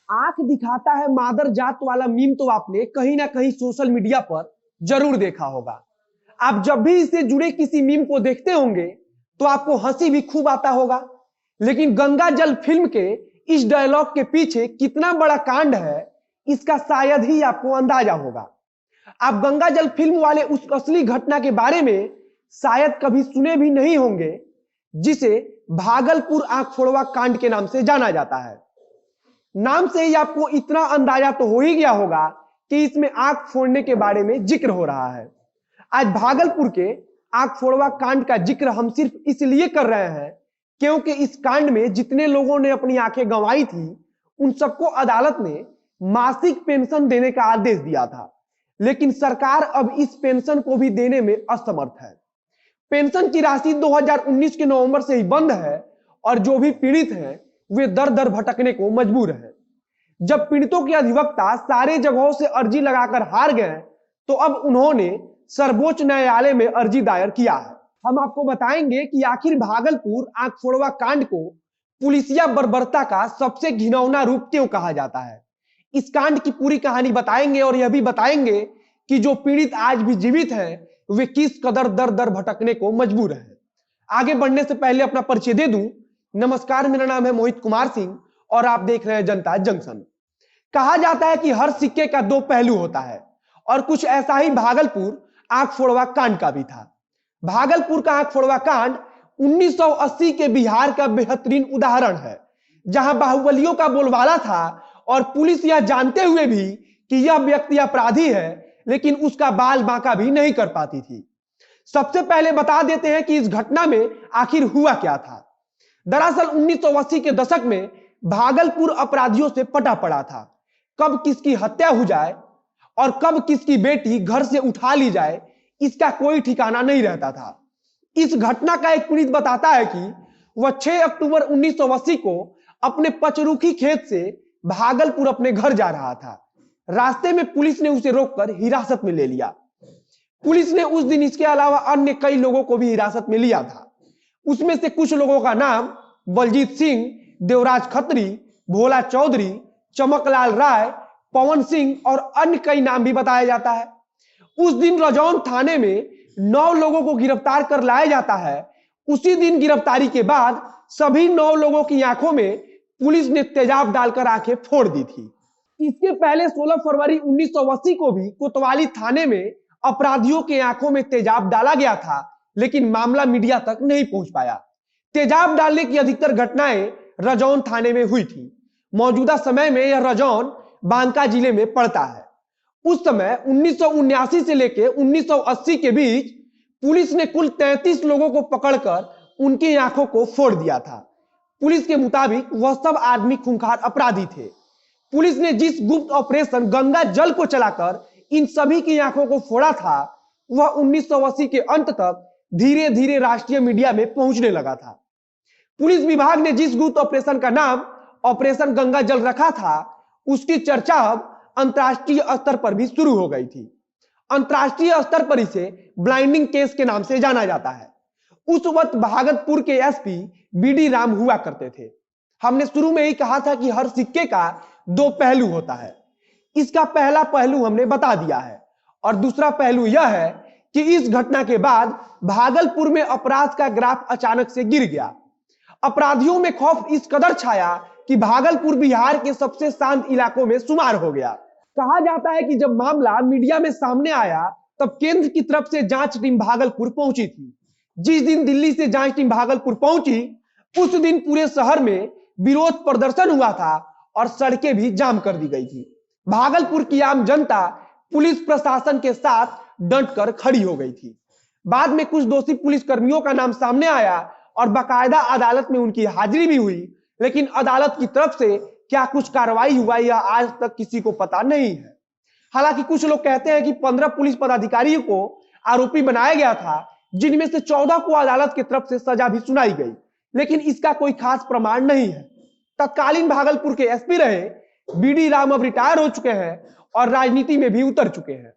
आंख दिखाता है मादर जात वाला मीम तो आपने कहीं ना कहीं सोशल मीडिया पर जरूर देखा होगा। आप जब भी इससे जुड़े किसी मीम को देखते होंगे तो आपको हंसी भी खूब आता होगा। लेकिन गंगा जल फिल्म के इस डायलॉग के पीछे कितना बड़ा कांड है, इसका शायद ही आपको अंदाजा होगा। आप गंगा जल फिल्म वाले उस असली घटना के बारे में शायद कभी सुने भी नहीं होंगे, जिसे भागलपुर आंख फोड़वा कांड के नाम से जाना जाता है। नाम से ही आपको इतना अंदाजा तो हो ही गया होगा कि इसमें आंख फोड़ने के बारे में जिक्र हो रहा है। आज भागलपुर के आंख फोड़वा कांड का जिक्र हम सिर्फ इसलिए कर रहे हैं क्योंकि इस कांड में जितने लोगों ने अपनी आंखें गंवाई थी उन सबको अदालत ने मासिक पेंशन देने का आदेश दिया था, लेकिन सरकार अब इस पेंशन को भी देने में असमर्थ है। पेंशन की राशि 2019 के नवंबर से ही बंद है और जो भी पीड़ित हैं वे दर दर भटकने को मजबूर हैं। जब पीड़ितों के अधिवक्ता सारे जगहों से अर्जी लगाकर हार गए तो अब उन्होंने सर्वोच्च न्यायालय में अर्जी दायर किया है। हम आपको बताएंगे कि आखिर भागलपुर आंख फोड़वा कांड को पुलिसिया बर्बरता का सबसे घिनौना रूप क्यों कहा जाता है। इस कांड की पूरी कहानी बताएंगे और यह भी बताएंगे कि जो पीड़ित आज भी जीवित हैं वे किस कदर दर दर भटकने को मजबूर हैं। आगे बढ़ने से पहले अपना परिचय दे दूं। नमस्कार, मेरा नाम है मोहित कुमार सिंह और आप देख रहे हैं जनता जंक्शन। कहा जाता है कि हर सिक्के का दो पहलू होता है और कुछ ऐसा ही भागलपुर आंख फोड़वा कांड का भी था। भागलपुर का आंख फोड़वा कांड 1980 के बिहार का बेहतरीन उदाहरण है, जहां बाहुबलियों का बोलबाला था और पुलिस यह जानते हुए भी कि यह व्यक्ति अपराधी है लेकिन उसका बाल बांका भी नहीं कर पाती थी। सबसे पहले बता देते हैं कि इस घटना में आखिर हुआ क्या था। दरअसल 1980 के दशक में भागलपुर अपराधियों से पटा पड़ा था। कब किसकी हत्या हो जाए और कब किसकी बेटी घर से उठा ली जाए इसका कोई ठिकाना नहीं रहता था। इस घटना का एक पीड़ित बताता है कि वह 6 अक्टूबर 1980 को अपने पचरुखी खेत से भागलपुर अपने घर जा रहा था। रास्ते में पुलिस ने उसे रोककर हिरासत में ले लिया। पुलिस ने उस दिन इसके अलावा अन्य कई लोगों को भी हिरासत में लिया था। उसमें से कुछ लोगों का नाम बलजीत सिंह, देवराज खत्री, भोला चौधरी, चमकलाल राय, पवन सिंह और अन्य कई नाम भी बताया जाता है। उस दिन रजौन थाने में 9 लोगों को गिरफ्तार कर लाया जाता है। उसी दिन गिरफ्तारी के बाद सभी 9 लोगों की आंखों में पुलिस ने तेजाब डालकर आंखें फोड़ दी थी। इसके पहले 16 फरवरी 1980 को भी कोतवाली थाने में अपराधियों के आंखों में तेजाब डाला गया था, लेकिन मामला मीडिया तक नहीं पहुंच पाया। तेजाब डालने की अधिकतर घटनाएं रजौन थाने में हुई थी। मौजूदा समय में यह रजौन बांका जिले में पड़ता है। उस समय 1979 से लेकर 1980 के बीच पुलिस ने कुल 33 लोगों को पकड़कर उनकी आंखों को फोड़ दिया था। पुलिस के मुताबिक वह सब आदमी खूंखार अपराधी थे। पुलिस ने जिस गुप्त ऑपरेशन गंगा जल को चलाकर इन सभी की आंखों को फोड़ा था वह 1980 के अंत तक धीरे धीरे राष्ट्रीय मीडिया में पहुंचने लगा था। पुलिस विभाग ने जिस गुप्त ऑपरेशन का नाम ऑपरेशन गंगा जल रखा था उसकी चर्चा अब अंतरराष्ट्रीय स्तर पर भी शुरू हो गई थी। अंतरराष्ट्रीय स्तर पर इसे ब्लाइंडिंग केस के नाम से जाना जाता है। उस वक्त भागलपुर के एसपी बीडी राम हुआ करते थे। हमने शुरू में ही कहा था कि हर सिक्के का 2 पहलू होता है। इसका पहला पहलू हमने बता दिया है और दूसरा पहलू यह है कि इस घटना के बाद भागलपुर में अपराध का ग्राफ अचानक से गिर गया। अपराधियों में खौफ इस कदर छाया कि भागलपुर बिहार के सबसे शांत इलाकों में शुमार हो गया। कहा जाता है कि जब मामला मीडिया में सामने आया तब केंद्र की तरफ से जांच टीम भागलपुर पहुंची थी। जिस दिन दिल्ली से जांच टीम भागलपुर पहुंची उस दिन पूरे शहर में विरोध प्रदर्शन हुआ था और सड़कें भी जाम कर दी गई थी। भागलपुर की आम जनता पुलिस प्रशासन के साथ डट कर खड़ी हो गई थी। बाद में कुछ दोषी पुलिस कर्मियों का नाम सामने आया और बाकायदा अदालत में उनकी हाजिरी भी हुई, लेकिन अदालत की तरफ से क्या कुछ कार्रवाई हुआ यह आज तक किसी को पता नहीं है। हालांकि कुछ लोग कहते हैं कि 15 पुलिस पदाधिकारियों को आरोपी बनाया गया था, जिनमें से 14 को अदालत की तरफ से सजा भी सुनाई गई, लेकिन इसका कोई खास प्रमाण नहीं है। तत्कालीन भागलपुर के एसपी रहे बीडी राम अब रिटायर हो चुके हैं और राजनीति में भी उतर चुके हैं।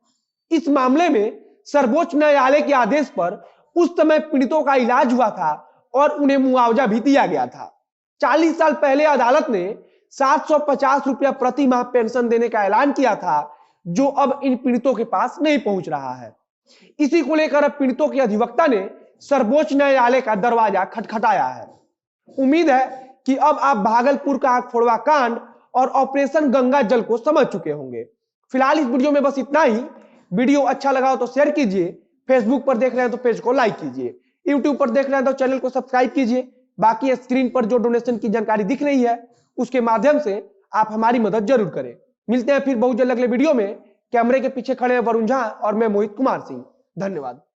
इस मामले में सर्वोच्च न्यायालय के आदेश पर उस समय पीड़ितों का इलाज हुआ था और उन्हें मुआवजा भी दिया गया था। 40 साल पहले अदालत ने 750 रुपया प्रति माह पेंशन देने का ऐलान किया था, जो अब इन पीड़ितों के पास नहीं पहुंच रहा है। इसी को लेकर अब पीड़ितों के अधिवक्ता ने सर्वोच्च न्यायालय का दरवाजा खटखटाया है। उम्मीद है कि अब आप भागलपुर का आग फोड़वा कांड और ऑपरेशन गंगा जल को समझ चुके होंगे। फिलहाल इस वीडियो में बस इतना ही। वीडियो अच्छा लगा हो तो शेयर कीजिए, फेसबुक पर देख रहे हैं तो पेज को लाइक कीजिए, यूट्यूब पर देख रहे हैं तो चैनल को सब्सक्राइब कीजिए। बाकी स्क्रीन पर जो डोनेशन की जानकारी दिख रही है उसके माध्यम से आप हमारी मदद जरूर करें। मिलते हैं फिर बहुत जल्द अगले वीडियो में। कैमरे के पीछे खड़े हैं वरुण झा और मैं मोहित कुमार सिंह। धन्यवाद।